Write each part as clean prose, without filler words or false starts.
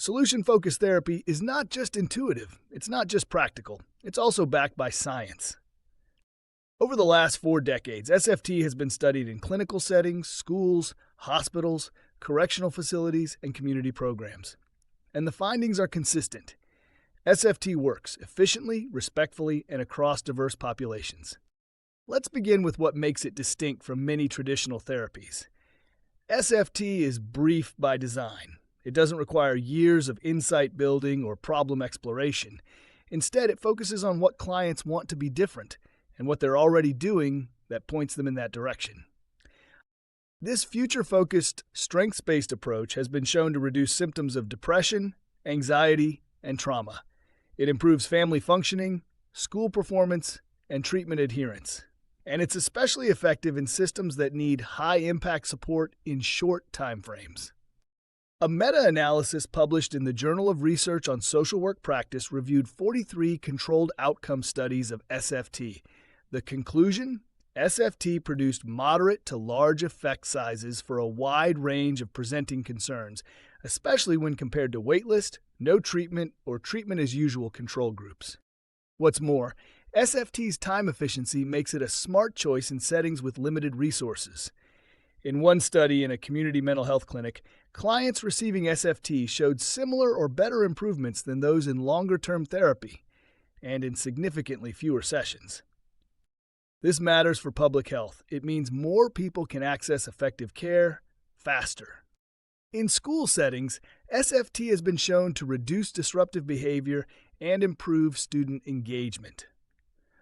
Solution-focused therapy is not just intuitive, it's not just practical, it's also backed by science. Over the last 4 decades, SFT has been studied in clinical settings, schools, hospitals, correctional facilities, and community programs. And the findings are consistent. SFT works efficiently, respectfully, and across diverse populations. Let's begin with what makes it distinct from many traditional therapies. SFT is brief by design. It doesn't require years of insight building or problem exploration. Instead, it focuses on what clients want to be different and what they're already doing that points them in that direction. This future-focused, strengths-based approach has been shown to reduce symptoms of depression, anxiety, and trauma. It improves family functioning, school performance, and treatment adherence. And it's especially effective in systems that need high-impact support in short timeframes. A meta-analysis published in the Journal of Research on Social Work Practice reviewed 43 controlled outcome studies of SFT. The conclusion? SFT produced moderate to large effect sizes for a wide range of presenting concerns, especially when compared to waitlist, no treatment, or treatment as usual control groups. What's more, SFT's time efficiency makes it a smart choice in settings with limited resources. In one study in a community mental health clinic, clients receiving SFT showed similar or better improvements than those in longer-term therapy, and in significantly fewer sessions. This matters for public health. It means more people can access effective care faster. In school settings, SFT has been shown to reduce disruptive behavior and improve student engagement.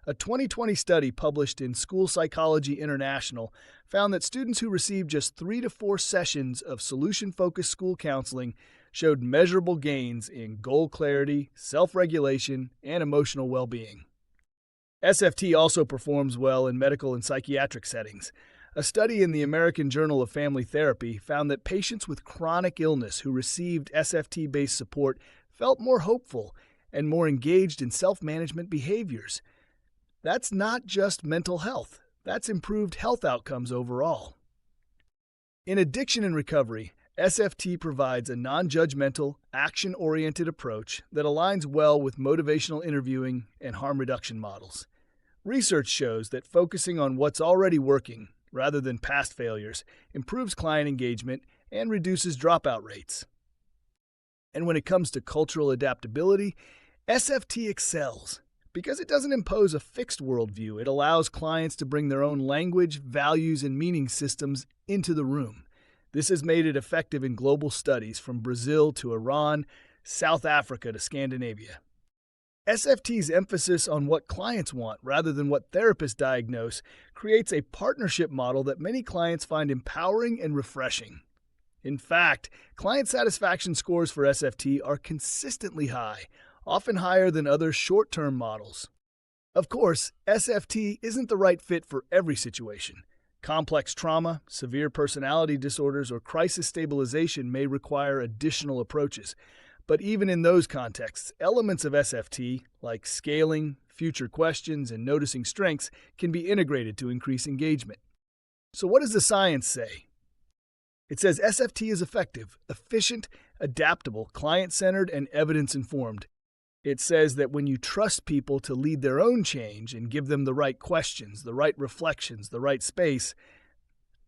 A 2020 study published in School Psychology International found that students who received just 3 to 4 sessions of solution-focused school counseling showed measurable gains in goal clarity, self-regulation, and emotional well-being. SFT also performs well in medical and psychiatric settings. A study in the American Journal of Family Therapy found that patients with chronic illness who received SFT-based support felt more hopeful and more engaged in self-management behaviors. That's not just mental health. That's improved health outcomes overall. In addiction and recovery, SFT provides a non-judgmental, action-oriented approach that aligns well with motivational interviewing and harm reduction models. Research shows that focusing on what's already working, rather than past failures, improves client engagement and reduces dropout rates. And when it comes to cultural adaptability, SFT excels. Because it doesn't impose a fixed worldview, it allows clients to bring their own language, values, and meaning systems into the room. This has made it effective in global studies from Brazil to Iran, South Africa to Scandinavia. SFT's emphasis on what clients want rather than what therapists diagnose creates a partnership model that many clients find empowering and refreshing. In fact, client satisfaction scores for SFT are consistently high, often higher than other short-term models. Of course, SFT isn't the right fit for every situation. Complex trauma, severe personality disorders, or crisis stabilization may require additional approaches. But even in those contexts, elements of SFT, like scaling, future questions, and noticing strengths, can be integrated to increase engagement. So what does the science say? It says SFT is effective, efficient, adaptable, client-centered, and evidence-informed. It says that when you trust people to lead their own change and give them the right questions, the right reflections, the right space,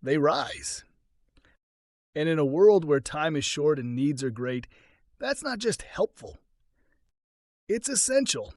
they rise. And in a world where time is short and needs are great, that's not just helpful. It's essential.